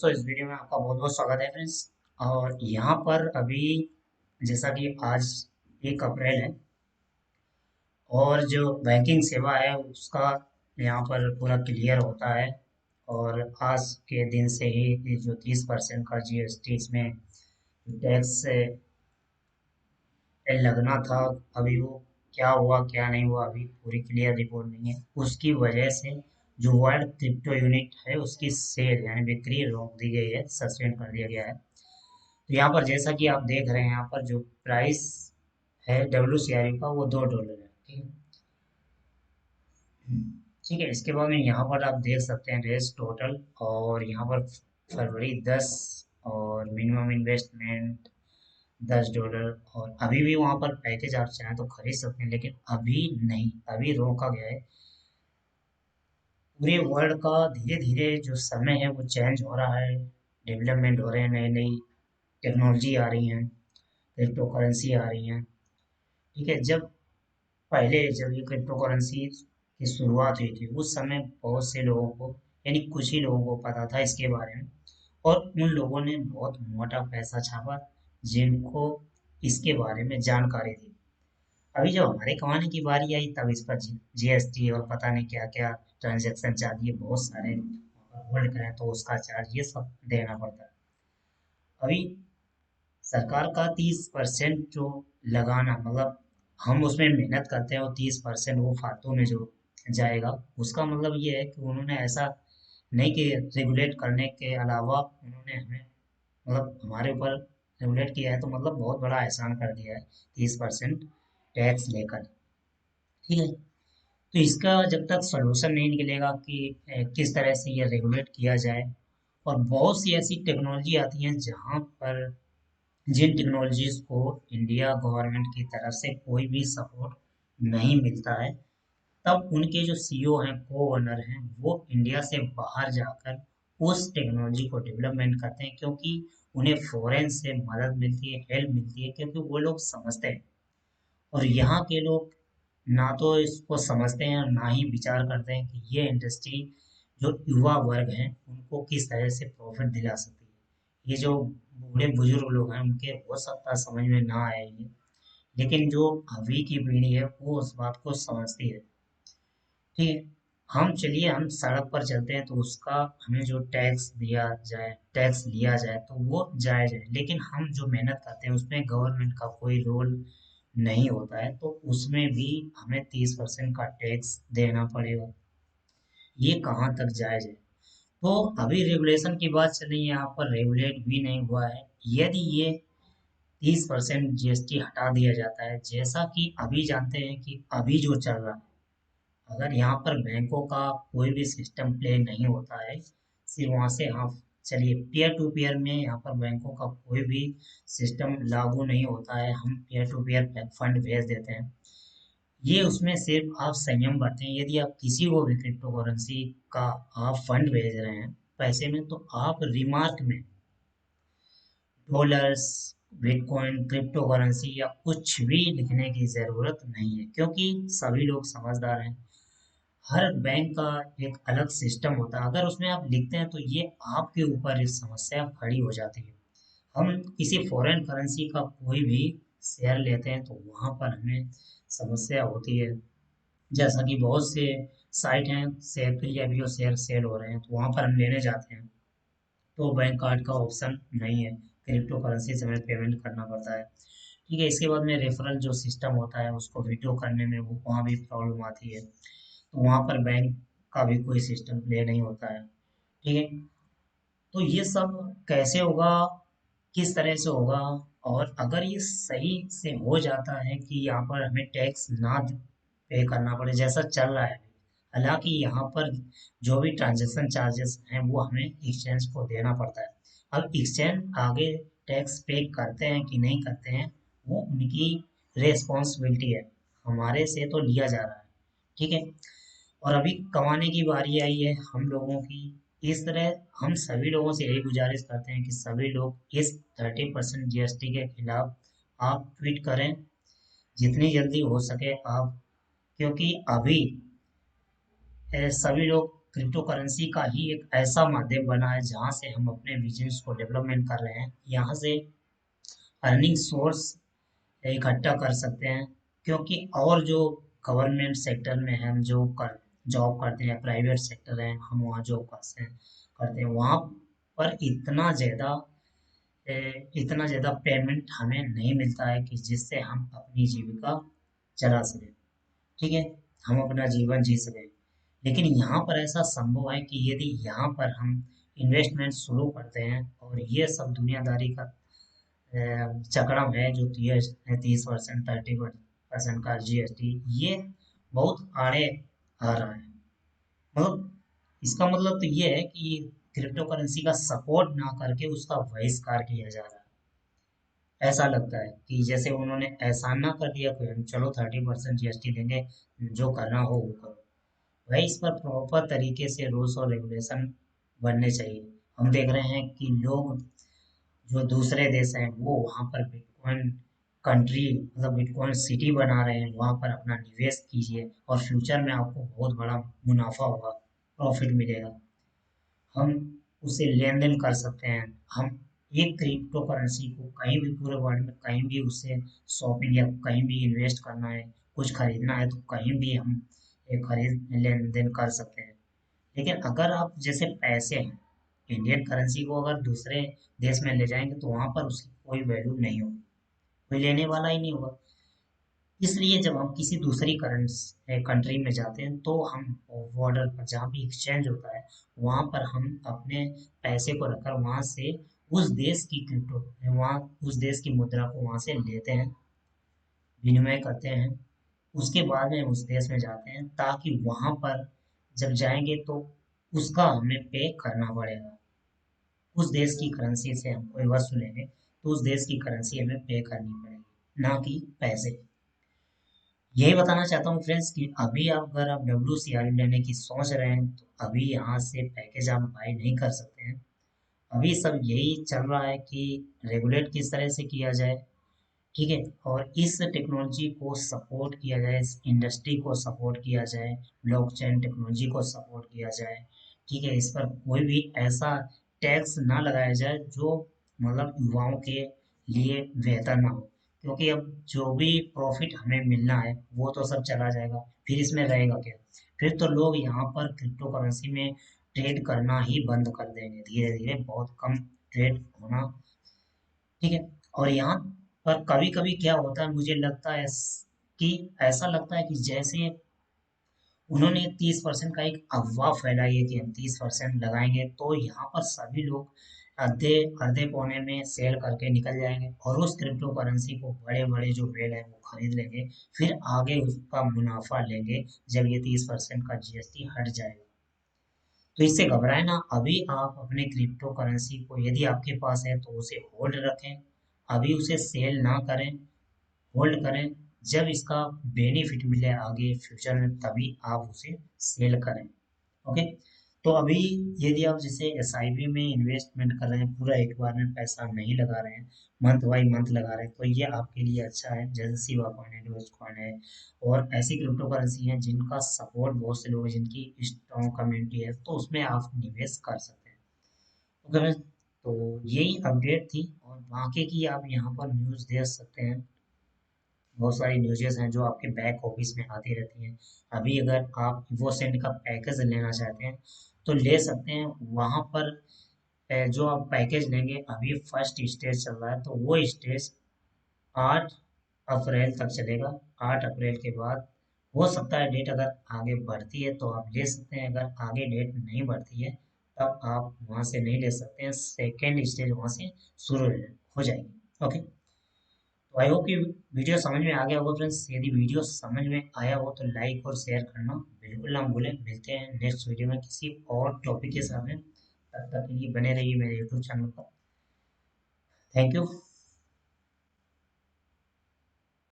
दोस्तों, इस वीडियो में आपका बहुत बहुत स्वागत है फ्रेंड्स। और यहाँ पर अभी जैसा कि आज 1 अप्रैल है और जो बैंकिंग सेवा है उसका यहाँ पर पूरा क्लियर होता है। और आज के दिन से ही ये जो 30% का जीएसटी इसमें टैक्स लगना था, अभी वो क्या हुआ क्या नहीं हुआ अभी पूरी क्लियर रिपोर्ट नहीं है। उसकी वजह से जो वर्ल्ड क्रिप्टो यूनिट है उसकी सेल यानी बिक्री रोक दी गई है, सस्पेंड कर दिया गया है। तो यहाँ पर जैसा कि आप देख रहे हैं, यहाँ पर जो प्राइस है WCRU का वो $2 है। ठीक है। ठीक है, इसके बाद में यहाँ पर आप देख सकते हैं रेस टोटल। और यहाँ पर फरवरी 10 और मिनिमम इन्वेस्टमेंट $10। और अभी भी वहाँ पर पैकेज आप चाहें तो खरीद सकते हैं, लेकिन अभी नहीं, अभी रोका गया है। पूरे वर्ल्ड का धीरे धीरे जो समय है वो चेंज हो रहा है, डेवलपमेंट हो रहे हैं, नई नई टेक्नोलॉजी आ रही है, क्रिप्टो करेंसी आ रही है। ठीक है। जब ये क्रिप्टो करेंसी की शुरुआत हुई थी उस समय बहुत से लोगों को, यानी कुछ ही लोगों को पता था इसके बारे में। और उन लोगों ने बहुत मोटा पैसा छापा जिनको इसके बारे में जानकारी थी। अभी जब हमारे कमाने की बारी आई तब इस पर जीएसटी और पता नहीं क्या क्या ट्रांजैक्शन चार्ज, ये बहुत सारे होल्ड करें तो उसका चार्ज, ये सब देना पड़ता है। अभी सरकार का 30% जो लगाना, मतलब हम उसमें मेहनत करते हैं और 30% वो फालतू में जो जाएगा, उसका मतलब ये है कि उन्होंने ऐसा नहीं कि रेगुलेट करने के अलावा उन्होंने हमें, मतलब हमारे ऊपर रेगुलेट किया है, तो मतलब बहुत बड़ा एहसान कर दिया है 30% टैक्स लेकर। ठीक है। तो इसका जब तक सलूशन नहीं निकलेगा कि किस तरह से ये रेगुलेट किया जाए। और बहुत सी ऐसी टेक्नोलॉजी आती हैं जहाँ पर, जिन टेक्नोलॉजीज को इंडिया गवर्नमेंट की तरफ से कोई भी सपोर्ट नहीं मिलता है, तब उनके जो सीईओ हैं, को ओनर हैं, वो इंडिया से बाहर जाकर उस टेक्नोलॉजी को डेवलपमेंट करते हैं, क्योंकि उन्हें फॉरेन से मदद मिलती है, हेल्प मिलती है, क्योंकि वो लोग समझते हैं। और यहाँ के लोग ना तो इसको समझते हैं और ना ही विचार करते हैं कि ये इंडस्ट्री जो युवा वर्ग है उनको किस तरह से प्रॉफिट दिला सकती है। ये जो बूढ़े बुजुर्ग लोग हैं उनके हो सकता है समझ में ना आए ये, लेकिन जो अभी की पीढ़ी है वो उस बात को समझती है। ठीक है। हम सड़क पर चलते हैं तो उसका हमें जो टैक्स दिया जाए, टैक्स लिया जाए तो वो जायज है, लेकिन हम जो मेहनत करते हैं उसमें गवर्नमेंट का कोई रोल नहीं होता है, तो उसमें भी हमें 30% का टैक्स देना पड़ेगा। ये कहाँ तक जायज है? तो अभी रेगुलेशन की बात चल रही है, यहाँ पर रेगुलेट भी नहीं हुआ है। यदि ये 30% जीएसटी हटा दिया जाता है, जैसा कि अभी जानते हैं कि अभी जो चल रहा है, अगर यहाँ पर बैंकों का कोई भी सिस्टम प्ले नहीं होता है, सिर्फ वहाँ से, हाँ चलिए, पीयर टू पीयर में यहाँ पर बैंकों का कोई भी सिस्टम लागू नहीं होता है, हम पीयर टू पीयर फंड भेज देते हैं। ये उसमें सिर्फ आप संयम बरतें। यदि आप किसी को भी क्रिप्टो करेंसी का आप फंड भेज रहे हैं पैसे में, तो आप रिमार्क में डॉलर्स, बिटकॉइन, क्रिप्टो करेंसी या कुछ भी लिखने की जरूरत नहीं है, क्योंकि सभी लोग समझदार हैं। हर बैंक का एक अलग सिस्टम होता है, अगर उसमें आप लिखते हैं तो ये आपके ऊपर इस समस्या खड़ी हो जाती है। हम किसी फॉरेन करेंसी का कोई भी शेयर लेते हैं तो वहां पर हमें समस्या होती है। जैसा कि बहुत से साइट हैं, शेयर के लिए अभी वो शेयर सेल हो रहे हैं, तो वहां पर हम लेने जाते हैं तो बैंक कार्ड का ऑप्शन नहीं है, क्रिप्टो करेंसी से हमें पेमेंट करना पड़ता है। ठीक है। इसके बाद में रेफरल जो सिस्टम होता है उसको विड्रॉ करने में वो वहाँ भी प्रॉब्लम आती है, तो वहाँ पर बैंक का भी कोई सिस्टम प्ले नहीं होता है। ठीक है। तो ये सब कैसे होगा, किस तरह से होगा? और अगर ये सही से हो जाता है कि यहाँ पर हमें टैक्स ना पे करना पड़े जैसा चल रहा है, हालांकि यहाँ पर जो भी ट्रांजैक्शन चार्जेस हैं वो हमें एक्सचेंज को देना पड़ता है। अब एक्सचेंज आगे टैक्स पे करते हैं कि नहीं करते हैं, वो उनकी रेस्पॉन्सिबिलिटी है, हमारे से तो लिया जा रहा है। ठीक है। और अभी कमाने की बारी आई है हम लोगों की। इस तरह हम सभी लोगों से यही गुजारिश करते हैं कि सभी लोग इस 30% जीएसटी के खिलाफ आप ट्वीट करें, जितनी जल्दी हो सके आप, क्योंकि अभी सभी लोग क्रिप्टो करेंसी का ही एक ऐसा माध्यम बना है जहाँ से हम अपने बिजनेस को डेवलपमेंट कर रहे हैं, यहाँ से अर्निंग सोर्स इकट्ठा कर सकते हैं। क्योंकि और जो गवर्नमेंट सेक्टर में हम जो कर जॉब करते हैं, प्राइवेट सेक्टर है हम वहाँ जॉब करते हैं वहाँ पर इतना ज़्यादा पेमेंट हमें नहीं मिलता है कि जिससे हम अपनी जीविका चला सकें। ठीक है, हम अपना जीवन जी सकें। लेकिन यहाँ पर ऐसा संभव है कि यदि यहाँ पर हम इन्वेस्टमेंट शुरू करते हैं और ये सब दुनियादारी का चक्रण है जो 30% 30% का जीएसटी, ये बहुत आड़े आ रहा है। मतलब इसका मतलब तो ये है कि क्रिप्टो करेंसी का सपोर्ट ना करके उसका बहिष्कार किया जा रहा है। ऐसा लगता है कि जैसे उन्होंने एहसान ना कर दिया कोई, हम चलो 30% जीएसटी देंगे, जो करना हो वो करो। भाई इस पर प्रॉपर तरीके से रूल्स और रेगुलेशन बनने चाहिए। हम देख रहे हैं कि लोग जो दूसरे देश हैं वो वहाँ पर बिटकॉइन कंट्री मतलब बिटकॉइन सिटी बना रहे हैं, वहाँ पर अपना निवेश कीजिए और फ्यूचर में आपको बहुत बड़ा मुनाफा होगा, प्रॉफिट मिलेगा। हम उससे लेन देन कर सकते हैं। हम एक क्रिप्टो करेंसी को कहीं भी पूरे वर्ल्ड में कहीं भी उससे शॉपिंग या कहीं भी इन्वेस्ट करना है, कुछ खरीदना है तो कहीं भी हम एक खरीद लेन देन कर सकते हैं। लेकिन अगर आप जैसे पैसे हैं, इंडियन करेंसी को अगर दूसरे देश में ले जाएंगे तो वहां पर उसकी कोई वैल्यू नहीं होगी, कोई लेने वाला ही नहीं होगा। इसलिए जब हम किसी दूसरी करंट कंट्री में जाते हैं तो हम बॉर्डर पर जहाँ भी एक्सचेंज होता है वहां पर हम अपने पैसे को रखकर वहां से उस देश की क्रिप्टो वहाँ उस देश की मुद्रा को वहां से लेते हैं, विनिमय करते हैं। उसके बाद में उस देश में जाते हैं ताकि वहां पर जब जाएंगे तो उसका हमें पे करना पड़ेगा। उस देश की करेंसी से हम कोई वस्तु लेंगे तो उस देश की करेंसी हमें पे करनी पड़ेगी, ना कि पैसे। यही बताना चाहता हूँ फ्रेंड्स कि अभी आप अगर आप WCR लेने की सोच रहे हैं तो अभी यहाँ से पैकेज आप बाय नहीं कर सकते हैं। अभी सब यही चल रहा है कि रेगुलेट किस तरह से किया जाए। ठीक है, और इस टेक्नोलॉजी को सपोर्ट किया जाए, इस इंडस्ट्री को सपोर्ट किया जाए, ब्लॉकचेन टेक्नोलॉजी को सपोर्ट किया जाए। ठीक है, इस पर कोई भी ऐसा टैक्स ना लगाया जाए जो मतलब युवाओं के लिए बेहतर ना हो। क्योंकि अब जो भी प्रॉफिट हमें मिलना है वो तो सब चला जाएगा, फिर इसमें रहेगा क्या? फिर तो लोग यहाँ पर क्रिप्टो करेंसी में ट्रेड करना ही बंद कर देंगे, धीरे धीरे बहुत कम ट्रेड होना। ठीक है, और यहाँ पर कभी कभी क्या होता है, मुझे लगता है कि ऐसा लगता है कि जैसे उन्होंने 30% का एक अफवाह फैलाई है कि हम 30% लगाएंगे तो यहाँ पर सभी लोग आधे आधे पौने में सेल करके निकल जाएंगे और उस क्रिप्टो करेंसी को बड़े बड़े जो वेल है वो खरीद लेंगे, फिर आगे उसका मुनाफा लेंगे जब ये 30% का जीएसटी हट जाएगा। तो इससे घबराए ना, अभी आप अपने क्रिप्टो करेंसी को यदि आपके पास है तो उसे होल्ड रखें, अभी उसे सेल ना करें, होल्ड करें। जब इसका बेनिफिट मिले आगे फ्यूचर में तभी आप उसे सेल करें। ओके, तो अभी यदि आप जैसे एसआईपी में इन्वेस्टमेंट कर रहे हैं, पूरा एक बार में पैसा नहीं लगा रहे हैं, मंथ बाई मंथ लगा रहे हैं, तो ये आपके लिए अच्छा है। जैसे शिबा कॉइन है, डोज कॉइन है और ऐसी क्रिप्टो करेंसी हैं जिनका सपोर्ट बहुत से लोग हैं, जिनकी स्ट्रॉन्ग कम्युनिटी है, तो उसमें आप निवेश कर सकते हैं। ओके, तो यही अपडेट थी और बाकी की आप यहाँ पर न्यूज़ देख सकते हैं। बहुत सारी न्यूज़ेस हैं जो आपके बैक ऑफिस में आती रहती हैं। अभी अगर आप इवोसेंट का पैकेज लेना चाहते हैं तो ले सकते हैं। वहाँ पर जो आप पैकेज लेंगे, अभी फर्स्ट स्टेज चल रहा है तो वो स्टेज 8 अप्रैल तक चलेगा। 8 अप्रैल के बाद हो सकता है डेट अगर आगे बढ़ती है तो आप ले सकते हैं, अगर आगे डेट नहीं बढ़ती है तब आप वहाँ से नहीं ले सकते हैं। सेकेंड स्टेज वहाँ से शुरू हो जाएगी। ओके, तो आई होप कि वीडियो समझ में आ गया होगा फ्रेंड्स। यदि वीडियो समझ में आया हो तो लाइक और शेयर करना बिल्कुल ना भूलें। मिलते हैं नेक्स्ट वीडियो में किसी और टॉपिक के साथ में। तब तक के लिए बने रहिए मेरे यूट्यूब चैनल पर। Thank you.